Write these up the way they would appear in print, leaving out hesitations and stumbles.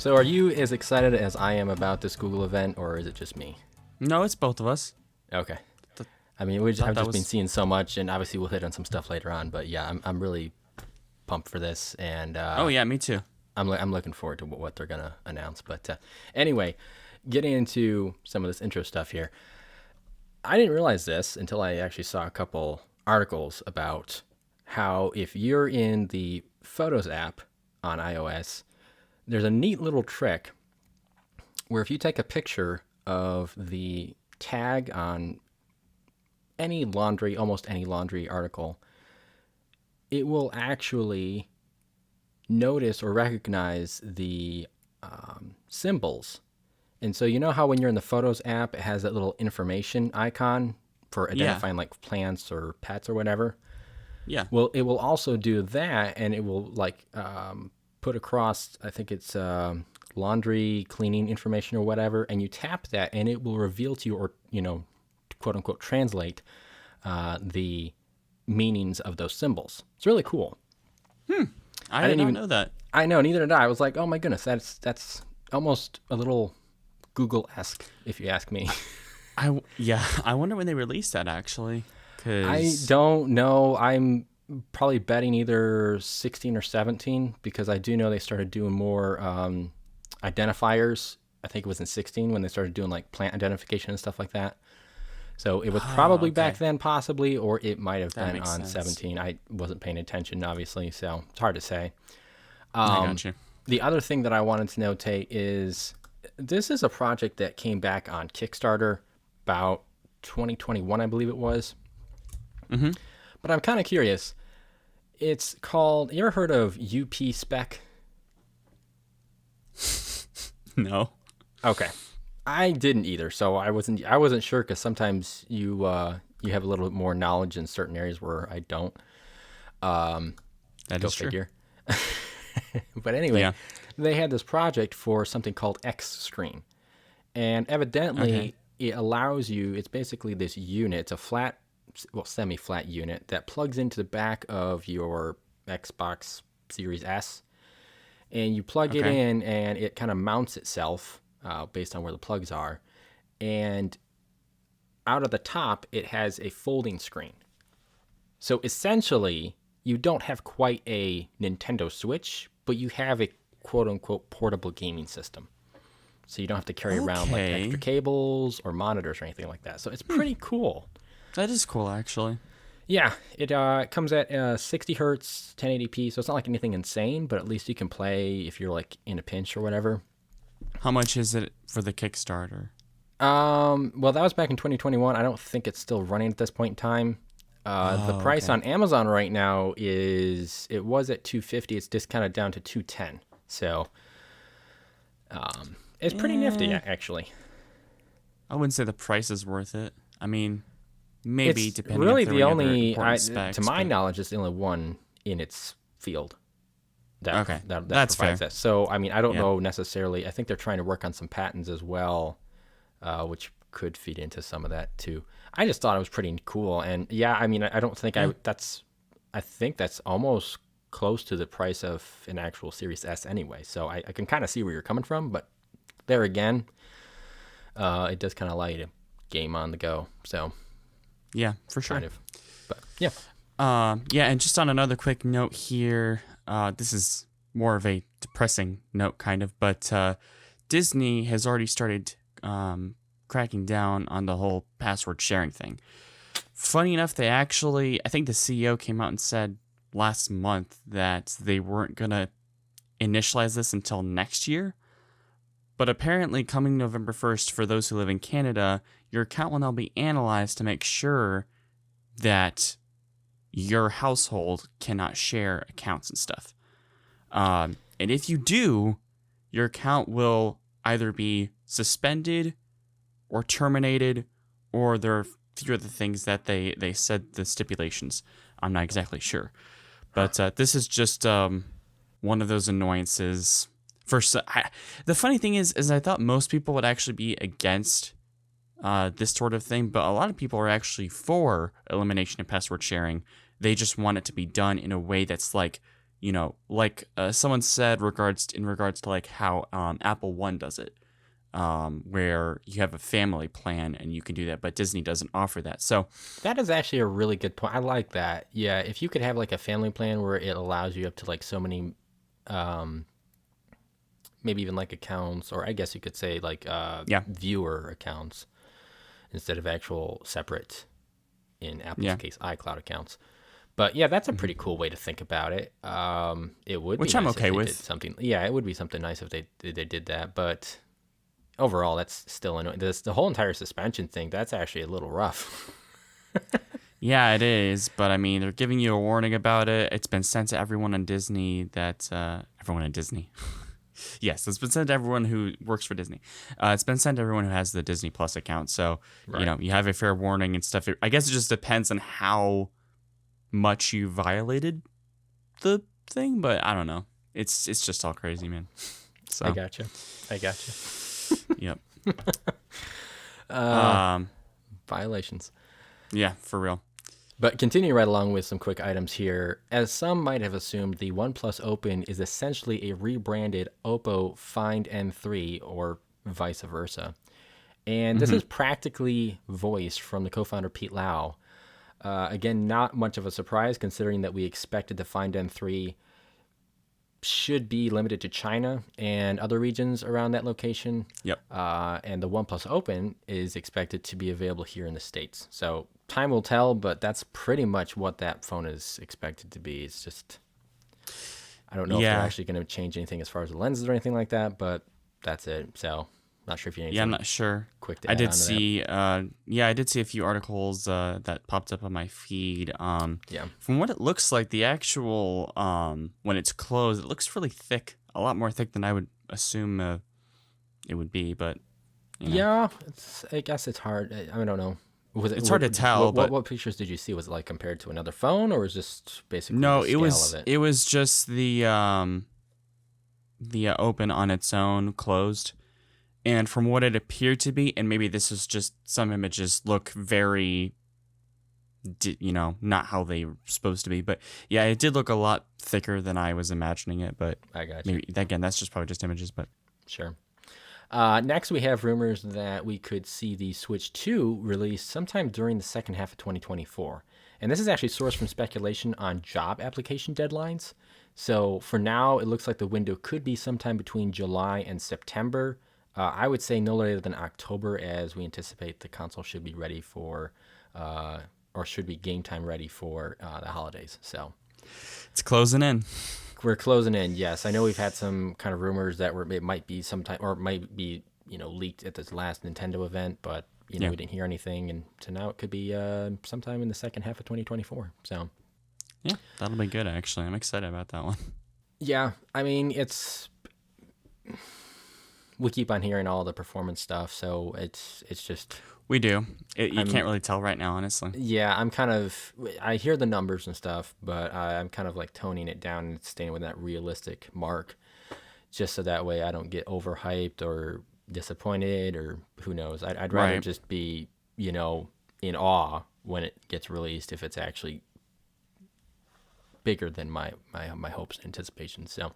So are you as excited as I am about this Google event, or is it just me? No, it's both of us. Okay. Th- I mean, thought I've that just been was seeing so much, and obviously we'll hit on some stuff later on. But yeah, I'm really pumped for this, and Oh yeah, me too. I'm looking forward to what they're gonna announce. But anyway, getting into some of this intro stuff here, I didn't realize this until I actually saw a couple articles about how if you're in the Photos app on iOS, there's a neat little trick where if you take a picture of the tag on almost any laundry article, it will actually notice or recognize the symbols. And so you know how when you're in the Photos app, it has that little information icon for Yeah, identifying like plants or pets or whatever? yeah. Well, it will also do that, and it will like put across, I think it's laundry cleaning information or whatever, and you tap that, and it will reveal to you, or quote unquote, translate the meanings of those symbols. It's really cool. I did not know that. I know, neither did I. I was like, oh my goodness, that's almost a little Google-esque, if you ask me. I wonder when they released that actually, I because don't know. I'm probably betting either 16 or 17 because I do know they started doing more identifiers. I think it was in 16 when they started doing like plant identification and stuff like that. So it was probably back okay, then, possibly, or it might have that been makes on sense. 17. I wasn't paying attention, obviously, so it's hard to say. I got you. The other thing that I wanted to notate is this is a project that came back on Kickstarter about 2021, I believe it was. Mm-hmm. But I'm kind of curious. It's called, you ever heard of UP Spec? No. Okay. I didn't either, so I wasn't sure because sometimes you have a little bit more knowledge in certain areas where I don't. That Go is true. figure. But anyway, Yeah. they had this project for something called X Screen, and Okay. evidently it allows you. It's basically this unit. It's a flat, well, semi-flat unit that plugs into the back of your Xbox Series S, and you plug it Okay. in, and it kind of mounts itself based on where the plugs are, and out of the top it has a folding screen. So essentially, you don't have quite a Nintendo Switch, but you have a quote unquote portable gaming system. So you don't have to carry around like extra Okay. cables or monitors or anything like that. So it's pretty cool. That is cool actually. Yeah, it comes at 60 hertz, 1080p, so it's not like anything insane, but at least you can play if you're like in a pinch or whatever. How much is it for the Kickstarter? Well, that was back in 2021. I don't think it's still running at this point in time. The Oh, price okay. on Amazon right now it was at 250. It's discounted down to 210. So it's pretty nifty, Eh, actually. I wouldn't say the price is worth it. I mean, maybe It's depending if really there were the any other only, important to specs, my but knowledge, it's the only one in its field that okay. that That's provides fair. that. So I mean, I don't Yeah. know necessarily. I think they're trying to work on some patents as well, which could feed into some of that too. I just thought it was pretty cool, and yeah, I mean, I don't think Yeah. I think that's almost close to the price of an actual Series S anyway. So I can kind of see where you're coming from, but there again, it does kind of allow you to game on the go. So Yeah, for kind sure. of, but yeah. Yeah, and just on another quick note here, this is more of a depressing note, kind of, but Disney has already started cracking down on the whole password sharing thing. Funny enough, I think the CEO came out and said last month that they weren't going to initialize this until next year. But apparently, coming November 1st, for those who live in Canada, your account will now be analyzed to make sure that your household cannot share accounts and stuff. And if you do, your account will either be suspended or terminated, or there are a few other things that they said the stipulations. I'm not exactly sure. Huh. But this is just one of those annoyances. The funny thing is I thought most people would actually be against this sort of thing, but a lot of people are actually for elimination of password sharing. They just want it to be done in a way that's like, like someone said in regards to like how Apple One does it, where you have a family plan and you can do that, but Disney doesn't offer that. So That is actually a really good point. I like that. Yeah, if you could have like a family plan where it allows you up to like so many, um, maybe even like accounts, or I guess you could say like yeah, viewer accounts instead of actual separate, in Apple's yeah, case, iCloud accounts. But yeah, that's a hmm pretty cool way to think about it. It would be which I'm nice if okay they did with. something. Yeah, it would be something nice if they did that. But overall, that's still annoying. The whole entire suspension thing, that's actually a little rough. Yeah, it is, but I mean, they're giving you a warning about it. It's been sent to everyone on Disney that everyone on Disney. Yes, it's been sent to everyone who works for Disney. It's been sent to everyone who has the Disney Plus account. So, Right. you have a fair warning and stuff. I guess it just depends on how much you violated the thing, but I don't know. It's just all crazy, man. I So, gotcha. I gotcha. yep. Uh, Um, Violations. yeah, for real. But continuing right along with some quick items here, as some might have assumed, the OnePlus Open is essentially a rebranded Oppo FindN3 or vice versa. And this Hmm. is practically voiced from the co-founder Pete Lau. Again, not much of a surprise considering that we expected the FindN3 should be limited to China and other regions around that location. Yep. And the OnePlus Open is expected to be available here in the States. So time will tell, but that's pretty much what that phone is expected to be. It's just, I don't know if they're Yeah. actually going to change anything as far as the lenses or anything like that, but that's it. So not sure if you need Yeah, I'm anything not sure. quick to I add did on to that. see, I did see a few articles that popped up on my feed. Yeah. From what it looks like, the actual when it's closed, it looks really thick, a lot more thick than I would assume it would be. But Yeah, I guess it's hard. I don't know. Was it it's hard to tell. But what pictures did you see? Was it like compared to another phone, or was just basically no, the it scale of was it? it was just the Open on its own closed. And from what it appeared to be, and maybe this is just some images look very, not how they were supposed to be. But yeah, it did look a lot thicker than I was imagining it. But I got you. maybe, again, that's just probably just images. But Sure. Next, we have rumors that we could see the Switch 2 released sometime during the second half of 2024. And this is actually sourced from speculation on job application deadlines. So for now, it looks like the window could be sometime between July and September. I would say no later than October, as we anticipate the console should be ready for, or should be game time ready for the holidays. So it's closing in. we're closing in. Yes, I know we've had some kind of rumors that it might be sometime, or might be leaked at this last Nintendo event, but Yeah. we didn't hear anything, and so now it could be sometime in the second half of 2024. So Yeah, that'll be good, actually. I'm excited about that one. yeah, I mean we keep on hearing all the performance stuff, so it's just We do. You I'm can't really tell right now, honestly. yeah, I hear the numbers and stuff, but I'm kind of like toning it down and staying with that realistic mark, just so that way I don't get overhyped or disappointed, or who knows. I'd rather Right. just be, in awe when it gets released if it's actually bigger than my hopes and anticipations. So,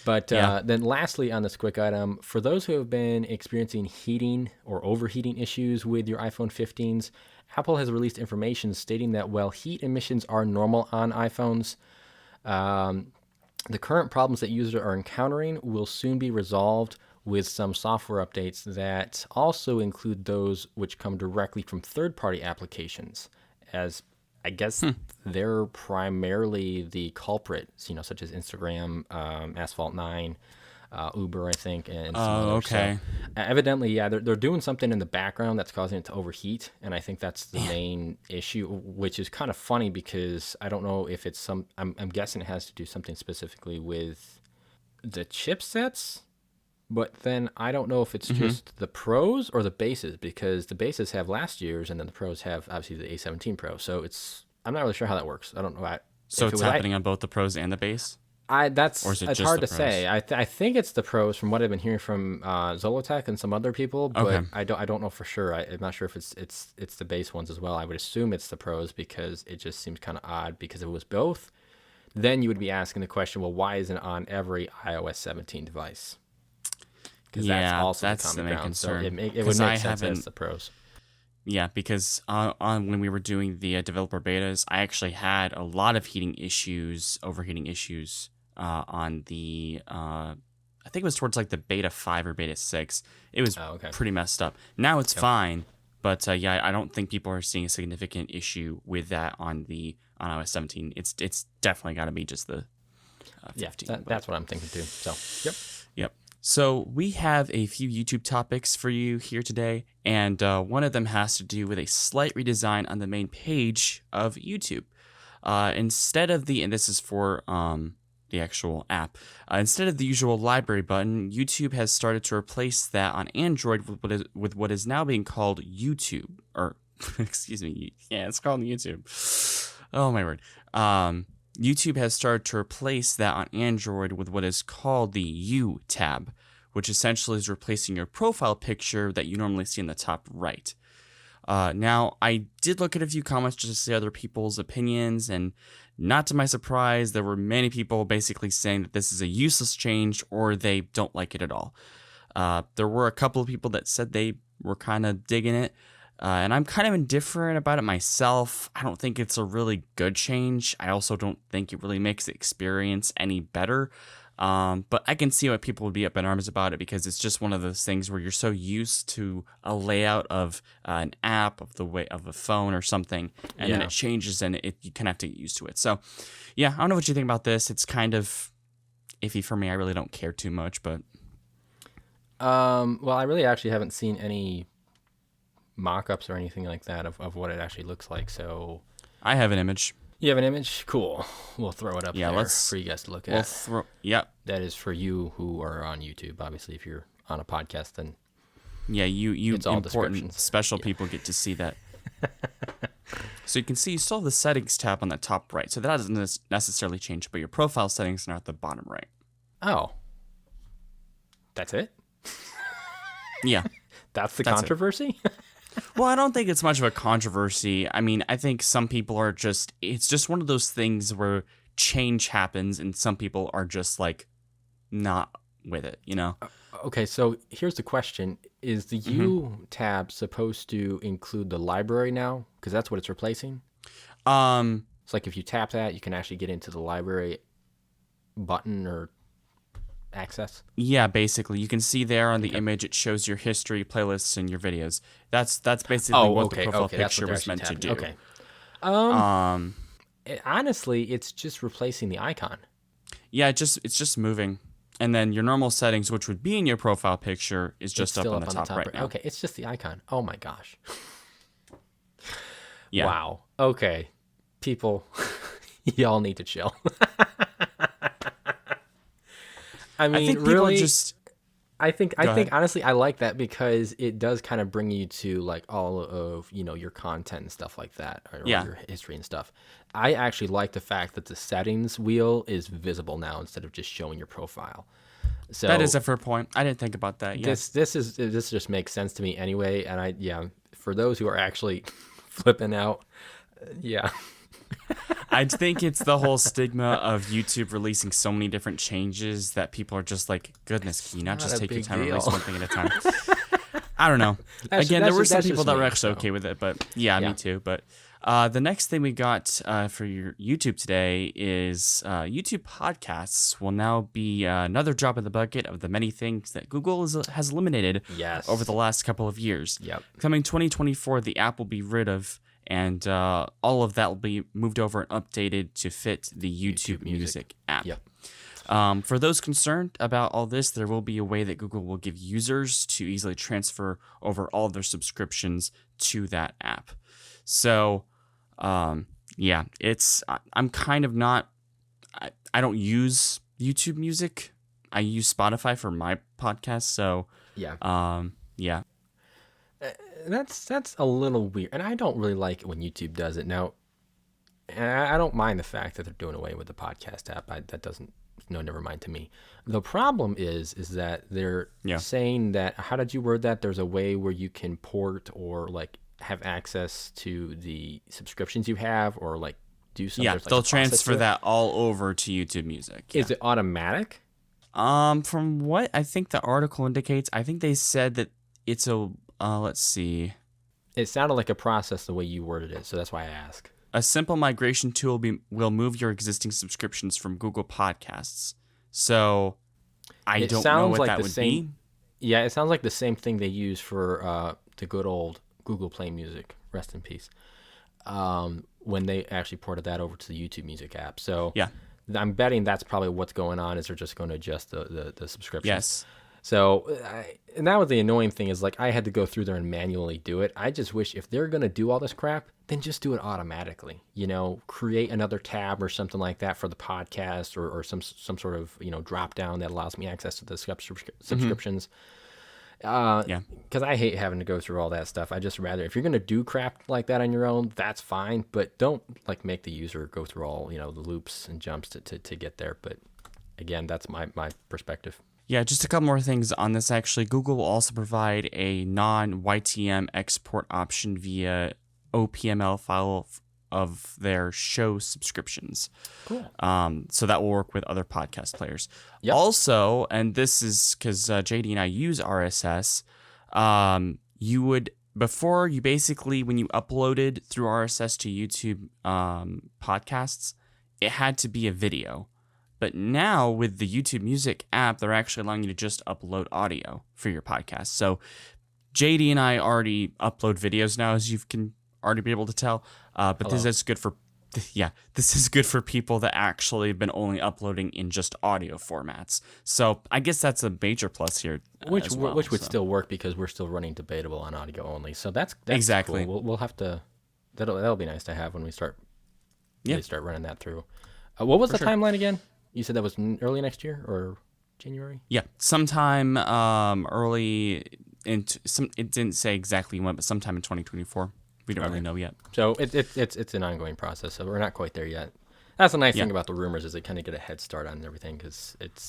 but Yeah. then lastly on this quick item, for those who have been experiencing heating or overheating issues with your iPhone 15s, Apple has released information stating that while heat emissions are normal on iPhones, the current problems that users are encountering will soon be resolved with some software updates that also include those which come directly from third-party applications, as I guess they're primarily the culprits, such as Instagram, Asphalt 9, Uber, I think, and some Oh, others. So okay. evidently, yeah, they're doing something in the background that's causing it to overheat, and I think that's the main issue, which is kind of funny because I don't know if it's I'm guessing it has to do something specifically with the chipsets, but then I don't know if it's Hmm. just the Pros or the bases, because the bases have last year's and then the Pros have obviously the A17 Pro. So I'm not really sure how that works. I don't know. So If it it's was happening on both the pros and the base? Or is it it's just hard the to pros? say. I think it's the Pros from what I've been hearing from Zolotech and some other people, Okay. but I don't know for sure. I'm not sure if it's the base ones as well. I would assume it's the Pros because it just seems kind of odd, because if it was both, then you would be asking the question, well, why isn't it on every iOS 17 device? Because that's also that's the the common main ground. concern. So it would make sense as the pros. Yeah, because on when we were doing the developer betas, I actually had a lot of overheating issues on the I think it was towards like the beta 5 or beta 6. It was pretty messed up. Now it's fine, but yeah, I don't think people are seeing a significant issue with that on iOS 17. It's definitely got to be just the 15. Yeah, that's what I'm thinking too. So, Yep. So we have a few YouTube topics for you here today, and one of them has to do with a slight redesign on the main page of YouTube. Instead of and this is for the actual app, instead of the usual library button, YouTube has started to replace that on Android with what is now being called YouTube, or excuse me, yeah, it's called YouTube. Oh my word. YouTube has started to replace that on Android with what is called the YouTab, which essentially is replacing your profile picture that you normally see in the top right. Now, I did look at a few comments just to see other people's opinions, and not to my surprise, there were many people basically saying that this is a useless change or they don't like it at all. There were a couple of people that said they were kind of digging it. And I'm kind of indifferent about it myself. I don't think it's a really good change. I also don't think it really makes the experience any better. But I can see why people would be up in arms about it, because it's just one of those things where you're so used to a layout of an app, of a phone or something, and then it changes and you kind of have to get used to it. So, yeah, I don't know what you think about this. It's kind of iffy for me. I really don't care too much, but well, I really actually haven't seen any mock-ups or anything like that of what it actually looks like. So I have an image. You have an image? Cool. We'll throw it up there for you guys to look at. Yep. That is for you who are on YouTube. Obviously, if you're on a podcast, then you it's all important special people get to see that. So you can see you still have the settings tab on the top right. So that doesn't necessarily change, but your profile settings are at the bottom right. Oh. That's it? Yeah. That's the controversy? Well, I don't think it's much of a controversy. I mean, I think some people are it's just one of those things where change happens and some people are just like not with it, you know? Okay, so here's the question. Is the U tab supposed to include the library now? Because that's what it's replacing? It's like if you tap that, you can actually get into the library button or access. Yeah, basically. You can see there on the image, it shows your history, playlists, and your videos. That's basically what the profile picture was meant to do. Okay. Honestly, it's just replacing the icon. Yeah, it's just moving. And then your normal settings, which would be in your profile picture, is just up on the top right now. Okay, it's just the icon. Oh my gosh. Yeah. Wow. Okay. People, y'all need to chill. I mean, think really, just... I think honestly, I like that because it does kind of bring you to like all of, your content and stuff like that, or your history and stuff. I actually like the fact that the settings wheel is visible now instead of just showing your profile. So that is a fair point. I didn't think about that. This just makes sense to me anyway. And for those who are actually flipping out, yeah. I think it's the whole stigma of YouTube releasing so many different changes that people are just like, goodness, can you not just take your time and release one thing at a time? I don't know. Again, there were some people that were actually okay with it, but yeah, me too. But the next thing we got for your YouTube today is YouTube podcasts will now be another drop in the bucket of the many things that Google has eliminated over the last couple of years. Yep. Coming 2024, the app will be rid of, and all of that will be moved over and updated to fit the YouTube Music app. Yep. For those concerned about all this, there will be a way that Google will give users to easily transfer over all of their subscriptions to that app. So, I'm kind of not, I don't use YouTube Music. I use Spotify for my podcast. So, yeah. That's a little weird, and I don't really like it when YouTube does it. Now, I don't mind the fact that they're doing away with the podcast app. That doesn't, never mind to me. The problem is that they're saying that, how did you word that? There's a way where you can port or like have access to the subscriptions you have, or like do some Yeah, sort of they'll a process transfer to it? that all over to YouTube Music. Yeah. Is it automatic? From what I think the article indicates, I think they said that it's a let's see. It sounded like a process the way you worded it, so that's why I ask. A simple migration tool will move your existing subscriptions from Google Podcasts. So I It don't know sounds what like that the would same. be. Yeah, it sounds like the same thing they use for the good old Google Play Music. Rest in peace. When they actually ported that over to the YouTube Music app. So Yeah. I'm betting that's probably what's going on. Is they're just going to adjust the subscription. Yes. So, and that was the annoying thing is like I had to go through there and manually do it. I just wish if they're going to do all this crap, then just do it automatically. Create another tab or something like that for the podcast or some sort of, drop down that allows me access to the subscriptions. Yeah. Because I hate having to go through all that stuff. I just rather, if you're going to do crap like that on your own, that's fine. But don't like make the user go through all, the loops and jumps to get there. But again, that's my perspective. Yeah, just a couple more things on this actually. Google will also provide a non-YTM export option via OPML file of their show subscriptions. Cool. So that will work with other podcast players. Yep. Also, and this is because JD and I use RSS, you would, before you basically, when you uploaded through RSS to YouTube podcasts, it had to be a video. But now with the YouTube Music app, they're actually allowing you to just upload audio for your podcast. So JD and I already upload videos now, as you can already be able to tell. But this is good for, this is good for people that actually have been only uploading in just audio formats. So I guess that's a major plus here. Which would so. still work because we're still running debatable on audio only. So that's Exactly. cool. We'll have to. That'll be nice to have when we start. Really start running that through. What was the timeline again? You said that was early next year or January? Yeah, sometime early into some. It didn't say exactly when, but sometime in 2024. We don't really know yet. So it's an ongoing process. So we're not quite there yet. That's the nice thing about the rumors is they kind of get a head start on everything because it'd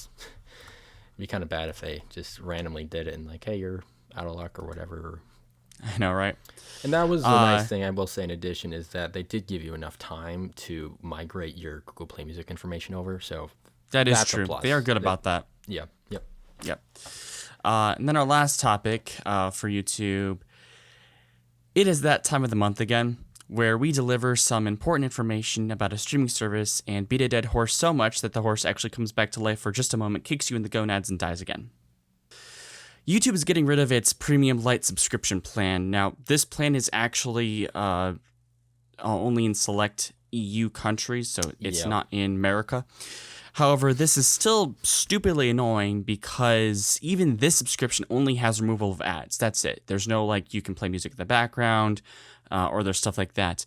be kind of bad if they just randomly did it and like, hey, you're out of luck or whatever. I know, right? And that was the nice thing I will say in addition is that they did give you enough time to migrate your Google Play Music information over. So that is that's true. a plus. They are good about that. Yeah. Yep. And then our last topic for YouTube. It is that time of the month again where we deliver some important information about a streaming service and beat a dead horse so much that the horse actually comes back to life for just a moment, kicks you in the gonads, and dies again. YouTube is getting rid of its Premium Lite subscription plan. Now, this plan is actually only in select EU countries, so it's not in America. However, this is still stupidly annoying because even this subscription only has removal of ads. That's it. There's no, like, you can play music in the background or there's stuff like that.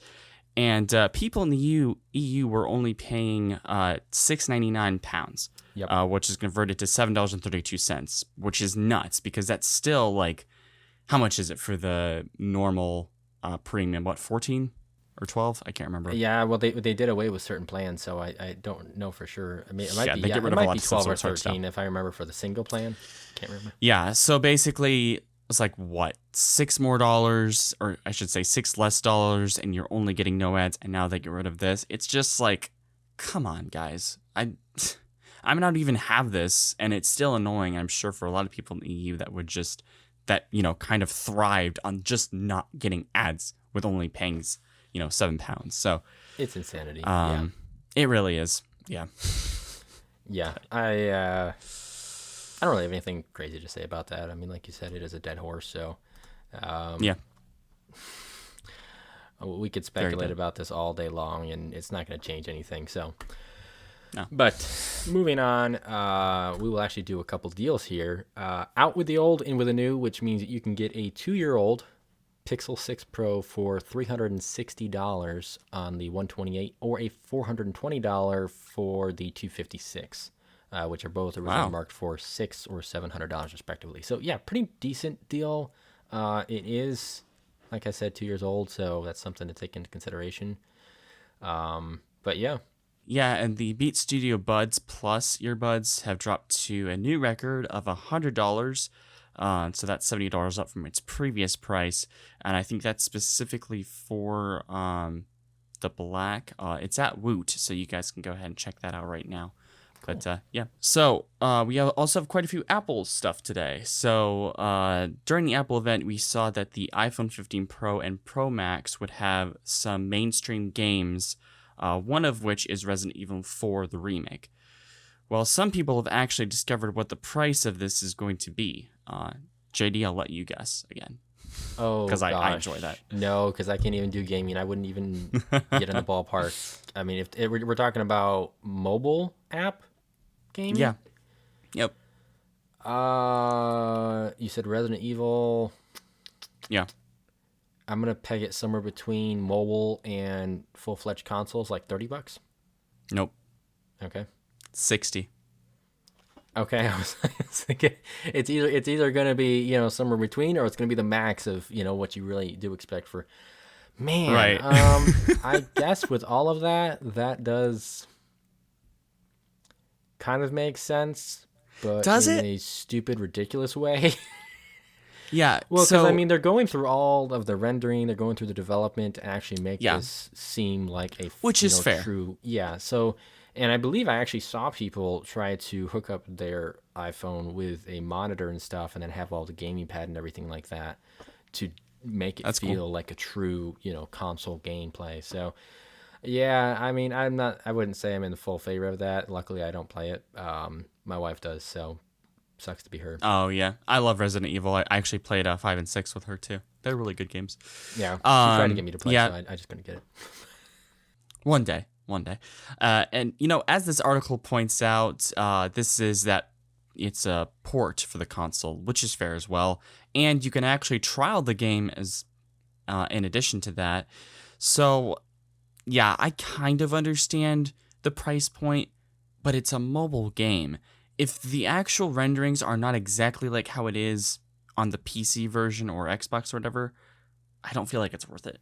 And people in the EU were only paying £6.99, which is converted to $7.32, which is nuts because that's still like, how much is it for the normal premium? What, 14 or 12? I can't remember. Yeah, well, they did away with certain plans, so I don't know for sure. I mean, it might be, they get rid of a lot of 12 or stuff, 13 if I remember for the single plan. Can't remember. Yeah, so basically it's like what, $6 more, or I should say $6 less, and you're only getting no ads. And now they get rid of this. It's just like, come on, guys. I not even have this, and it's still annoying. I'm sure for a lot of people in the EU that kind of thrived on just not getting ads with only paying £7. So it's insanity. It really is. Yeah. Yeah. I don't really have anything crazy to say about that. I mean, like you said, it is a dead horse. So, yeah, we could speculate about this all day long, and it's not going to change anything. So, no. But moving on, we will actually do a couple deals here. Out with the old, in with the new, which means that you can get a 2-year-old Pixel 6 Pro for $360 on the 128, or a $420 for the 256. Which are both originally marked for $600 or $700 respectively. So yeah, pretty decent deal. It is, like I said, 2 years old, so that's something to take into consideration. But yeah. Yeah, and the Beat Studio Buds Plus earbuds have dropped to a new record of $100. So that's $70 up from its previous price. And I think that's specifically for the black. It's at Woot, so you guys can go ahead and check that out right now. Cool. But yeah, so we also have quite a few Apple stuff today. So during the Apple event, we saw that the iPhone 15 Pro and Pro Max would have some mainstream games, one of which is Resident Evil 4, the remake. Well, some people have actually discovered what the price of this is going to be. JD, I'll let you guess again. Oh, because I enjoy that. No, because I can't even do gaming. I wouldn't even get in the ballpark. I mean, if we're talking about mobile app gaming. Yeah. Yep. You said Resident Evil. Yeah. I'm gonna peg it somewhere between mobile and full-fledged consoles, like $30. Nope. Okay. 60. Okay, I was thinking it's either gonna be somewhere between, or it's gonna be the max of what you really do expect for. Man, right. I guess with all of that does kind of make sense, but does in it? a stupid, ridiculous way. Yeah. Well, because I mean, they're going through all of the rendering, they're going through the development to actually make this seem like a which is fair. True. Yeah. So. And I believe I actually saw people try to hook up their iPhone with a monitor and stuff, and then have all the gaming pad and everything like that to make it feel like a true, console gameplay. So, yeah, I mean, I wouldn't say I'm in the full favor of that. Luckily, I don't play it. My wife does, so sucks to be her. Oh yeah, I love Resident Evil. I actually played 5 and 6 with her too. They're really good games. Yeah, she tried to get me to play, so I just couldn't get it. One day. And, as this article points out, this is that it's a port for the console, which is fair as well. And you can actually trial the game as in addition to that. So, yeah, I kind of understand the price point, but it's a mobile game. If the actual renderings are not exactly like how it is on the PC version or Xbox or whatever, I don't feel like it's worth it.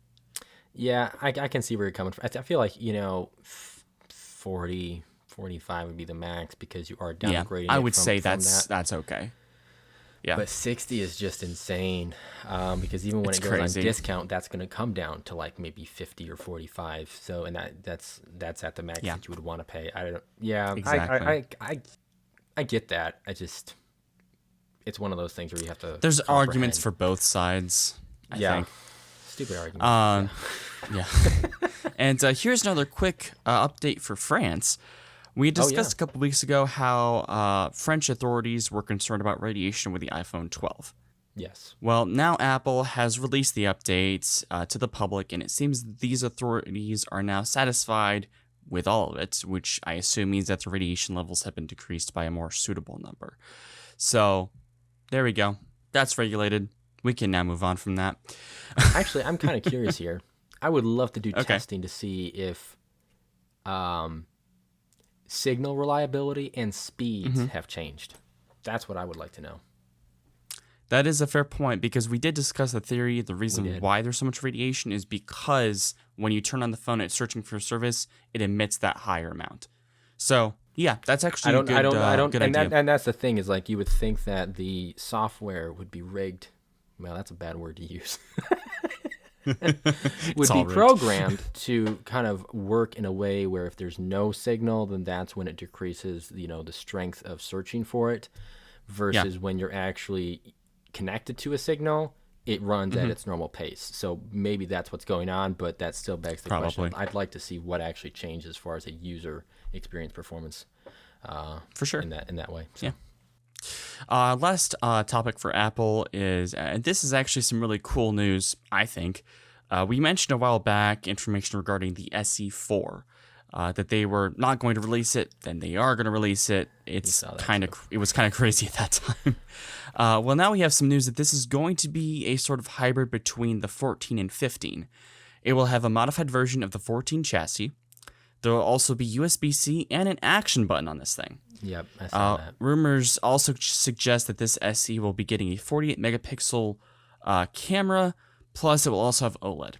Yeah, I can see where you're coming from. I feel like 40, 45 would be the max, because you are downgrading. I would say from that's okay. Yeah, but 60 is just insane, because even when it goes on discount, that's going to come down to like maybe 50 or 45. So, and that's at the max that you would want to pay. I don't. Yeah, exactly. I get that. It's one of those things where you have to. There's arguments for both sides. I think. Stupid argument. Yeah. And here's another quick update for France. We discussed a couple weeks ago how French authorities were concerned about radiation with the iPhone 12. Yes. Well, now Apple has released the updates to the public, and it seems these authorities are now satisfied with all of it, which I assume means that the radiation levels have been decreased by a more suitable number. So, there we go. That's regulated. We can now move on from that. Actually, I'm kind of curious here. I would love to do testing to see if signal reliability and speeds have changed. That's what I would like to know. That is a fair point, because we did discuss the theory. The reason why there's so much radiation is because when you turn on the phone and it's searching for a service, it emits that higher amount. So, yeah, that's actually a good idea. And that's the thing, is like you would think that the software would be rigged. Well, that's a bad word to use. Would be programmed to kind of work in a way where if there's no signal, then that's when it decreases, the strength of searching for it, versus when you're actually connected to a signal, it runs at its normal pace. So maybe that's what's going on, but that still begs the question. I'd like to see what actually changes as far as a user experience performance. For sure. In that way. So. Yeah. Last topic for Apple is, and this is actually some really cool news, I think. We mentioned a while back information regarding the SE4, that they were not going to release it, then they are going to release it. It was kind of crazy at that time. Well, now we have some news that this is going to be a sort of hybrid between the 14 and 15. It will have a modified version of the 14 chassis. There will also be USB-C and an action button on this thing. Yep, I saw that. Rumors also suggest that this SE will be getting a 48 megapixel camera, plus it will also have OLED.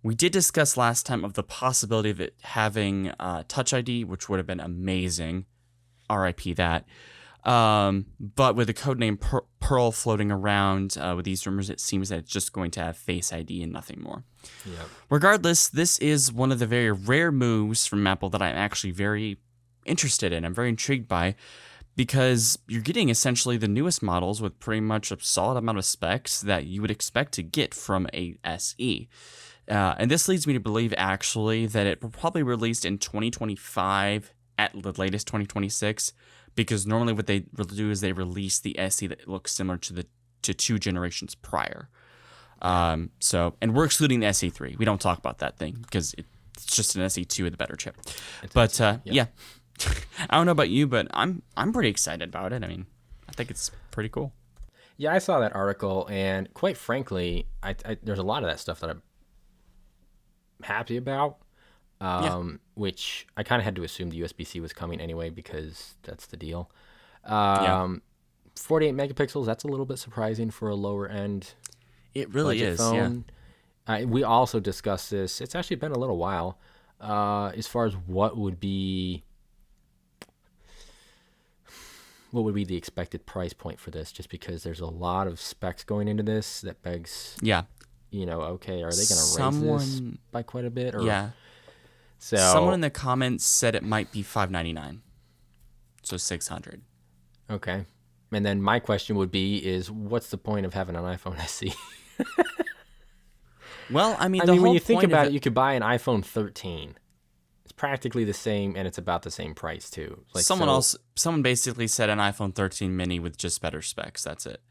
We did discuss last time of the possibility of it having Touch ID, which would have been amazing. RIP that. But with the codename Pearl floating around with these rumors, it seems that it's just going to have Face ID and nothing more. Yep. Regardless, this is one of the very rare moves from Apple that I'm actually very interested in. I'm very intrigued by, because you're getting essentially the newest models with pretty much a solid amount of specs that you would expect to get from a SE. And this leads me to believe, actually, that it will probably released in 2025, at the latest 2026, because normally what they do is they release the SE that looks similar to 2 generations prior. And we're excluding the SE3. We don't talk about that thing because it's just an SE2 with a better chip. But yeah. I don't know about you, but I'm pretty excited about it. I mean, I think it's pretty cool. Yeah, I saw that article, and quite frankly, I there's a lot of that stuff that I'm happy about. Which I kind of had to assume the USB-C was coming anyway, because that's the deal. 48 megapixels, that's a little bit surprising for a lower end. It really is, phone. Yeah. We also discussed this. It's actually been a little while as far as what would be the expected price point for this, just because there's a lot of specs going into this that begs, okay, are they going to raise this by quite a bit? Or, yeah. So someone in the comments said it might be $599, so $600. Okay, and then my question would be: is what's the point of having an iPhone SE? Well, I mean, when you think about it, you could buy an iPhone 13. It's practically the same, and it's about the same price too. Someone basically said an iPhone 13 mini with just better specs. That's it,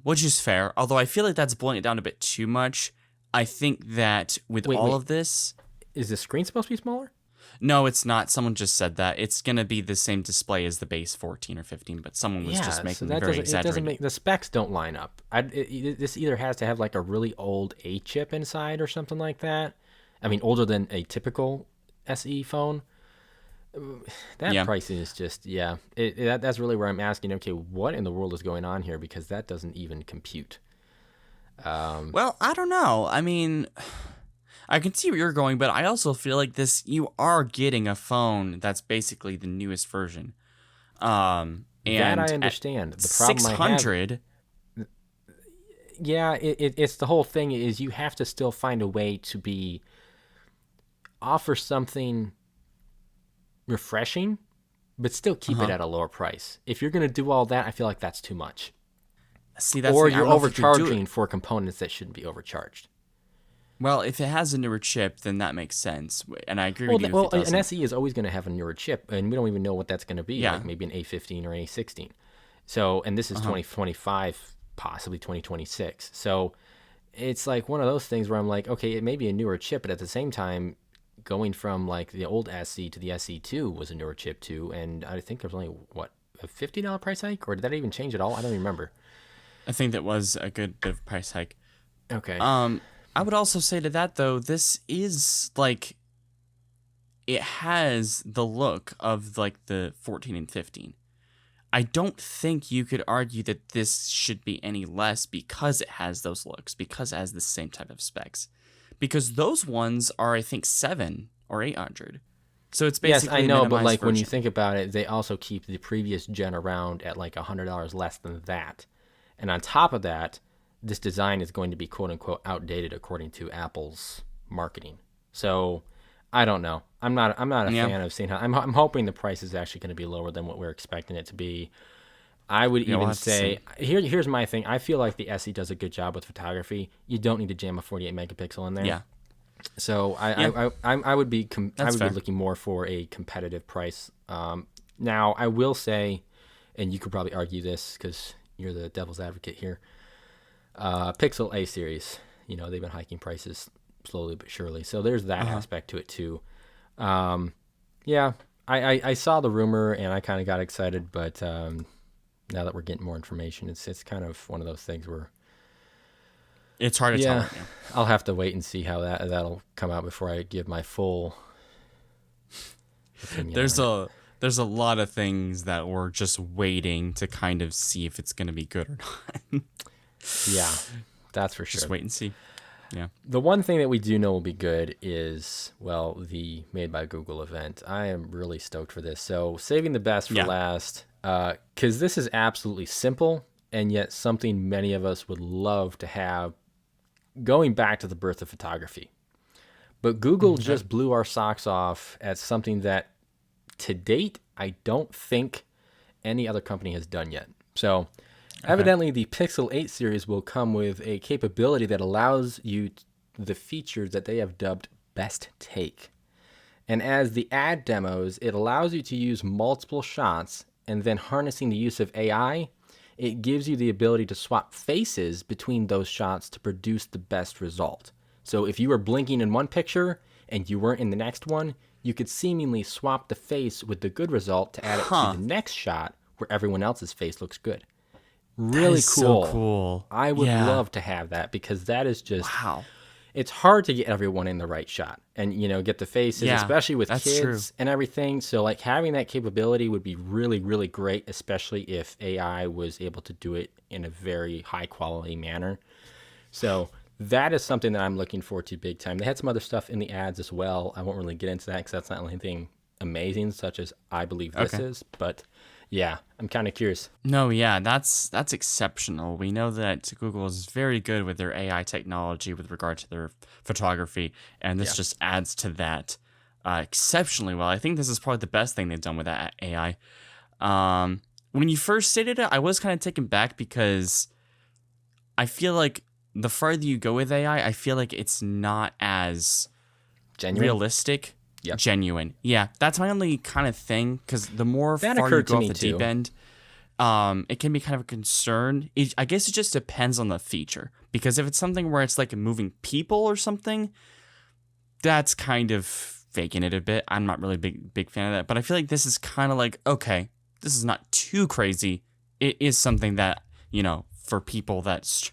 which is fair. Although I feel like that's boiling it down a bit too much. I think that with all of this. Is the screen supposed to be smaller? No, it's not. Someone just said that. It's going to be the same display as the base 14 or 15, but someone was just making it very exaggerated. The specs don't line up. This either has to have like a really old A chip inside or something like that. I mean, older than a typical SE phone. That pricing is just, that's really where I'm asking, okay, what in the world is going on here? Because that doesn't even compute. Well, I don't know. I mean, I can see where you're going, but I also feel like you are getting a phone that's basically the newest version. And that I understand. The problem 600. It's the whole thing is you have to still find a way to offer something refreshing, but still keep it at a lower price. If you're going to do all that, I feel like that's too much. See, that's or you're overcharging for components that shouldn't be overcharged. Well, if it has a newer chip, then that makes sense, and I agree with you. Well, an SE is always going to have a newer chip, and we don't even know what that's going to be. Yeah. Like maybe an A15 or A16. So, and this is 2025, possibly 2026. So, it's like one of those things where I'm like, okay, it may be a newer chip, but at the same time, going from like the old SE to the SE2 was a newer chip too, and I think there's only a $50 price hike, or did that even change at all? I don't even remember. I think that was a good bit of price hike. Okay. I would also say to that, though, this is, like, it has the look of, like, the 14 and 15. I don't think you could argue that this should be any less because it has those looks, because it has the same type of specs. Because those ones are, I think, 7 or 800. So it's basically yes, I know, but like version. When you think about it, they also keep the previous gen around at like $100 less than that. And on top of that, this design is going to be quote unquote outdated according to Apple's marketing. So I don't know. I'm not a fan of seeing how I'm hoping the price is actually going to be lower than what we're expecting it to be. I would even say here's my thing. I feel like the SE does a good job with photography. You don't need to jam a 48 megapixel in there. Yeah. So I would be looking more for a competitive price. Now I will say, and you could probably argue this because you're the devil's advocate here. Pixel A series, they've been hiking prices slowly but surely. So there's that aspect to it too. I saw the rumor and I kind of got excited, but now that we're getting more information, it's kind of one of those things where it's hard to tell right now. I'll have to wait and see how that'll come out before I give my full opinion. There's a lot of things that we're just waiting to kind of see if it's going to be good or not. Yeah, that's for sure. Just wait and see. Yeah. The one thing that we do know will be good is, well, the Made by Google event. I am really stoked for this. So saving the best for last, because this is absolutely simple and yet something many of us would love to have going back to the birth of photography. But Google just blew our socks off at something that to date, I don't think any other company has done yet. So evidently, the Pixel 8 series will come with a capability that allows you the features that they have dubbed Best Take. And as the ad demos, it allows you to use multiple shots, and then harnessing the use of AI, it gives you the ability to swap faces between those shots to produce the best result. So if you were blinking in one picture and you weren't in the next one, you could seemingly swap the face with the good result to add it to the next shot where everyone else's face looks good. Really cool. So cool. I would love to have that, because that is just wow. It's hard to get everyone in the right shot and get the faces, especially with kids and everything. So like having that capability would be really, really great, especially if AI was able to do it in a very high quality manner. So that is something that I'm looking forward to big time. They had some other stuff in the ads as well. I won't really get into that because that's not anything amazing, such as I believe this is, but yeah, I'm kind of curious. No, yeah, that's exceptional. We know that Google is very good with their AI technology with regard to their photography, and this just adds to that exceptionally well. I think this is probably the best thing they've done with that AI. When you first stated it, I was kind of taken back because I feel like the farther you go with AI, I feel like it's not as realistic. Yep. Genuine. Yeah, that's my only kind of thing, because the more that far you go off the too. deep end, it can be kind of a concern. I guess it just depends on the feature, because if it's something where it's like moving people or something, that's kind of faking it a bit. I'm not really big fan of that, but I feel like this is kind of like, okay, this is not too crazy. It is something that, for people that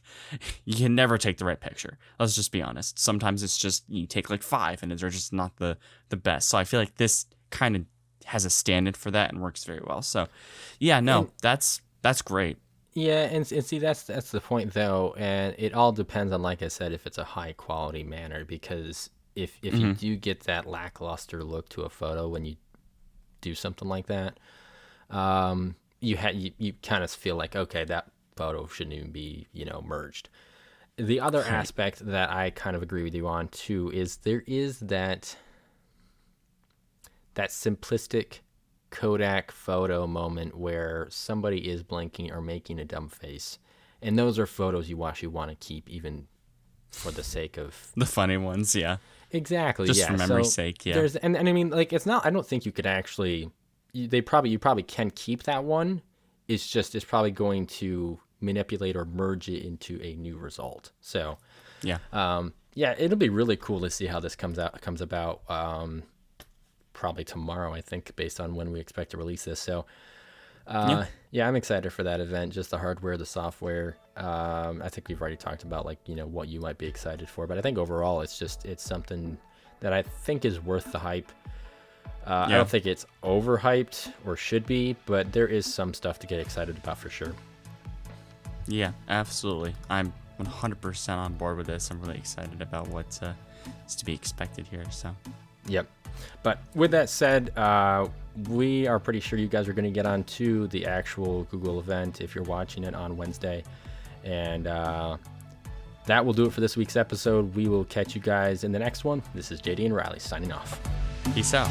you can never take the right picture. Let's just be honest. Sometimes it's just you take like 5 and they're just not the best. So I feel like this kind of has a stand-in for that and works very well. So yeah, no, that's great. Yeah, and see that's the point though, and it all depends on, like I said, if it's a high quality manner, because if you do get that lackluster look to a photo when you do something like that, you kind of feel like, okay, that photo shouldn't even be merged. The other aspect that I kind of agree with you on too is there is that simplistic Kodak photo moment where somebody is blinking or making a dumb face, and those are photos you actually want to keep, even for the sake of the funny ones. Yeah, exactly. Just for memory's sake. Yeah, and I mean, like, it's not, I don't think you could actually, you probably can keep that one. It's probably going to manipulate or merge it into a new result. So, it'll be really cool to see how this comes about. Probably tomorrow, I think, based on when we expect to release this. So, I'm excited for that event. Just the hardware, the software. I think we've already talked about what you might be excited for, but I think overall it's something that I think is worth the hype. I don't think it's overhyped or should be, but there is some stuff to get excited about for sure. Yeah, absolutely. I'm 100% on board with this. I'm really excited about what is to be expected here. So, yep. But with that said, we are pretty sure you guys are going to get on to the actual Google event if you're watching it on Wednesday. And that will do it for this week's episode. We will catch you guys in the next one. This is JD and Riley signing off. Peace out.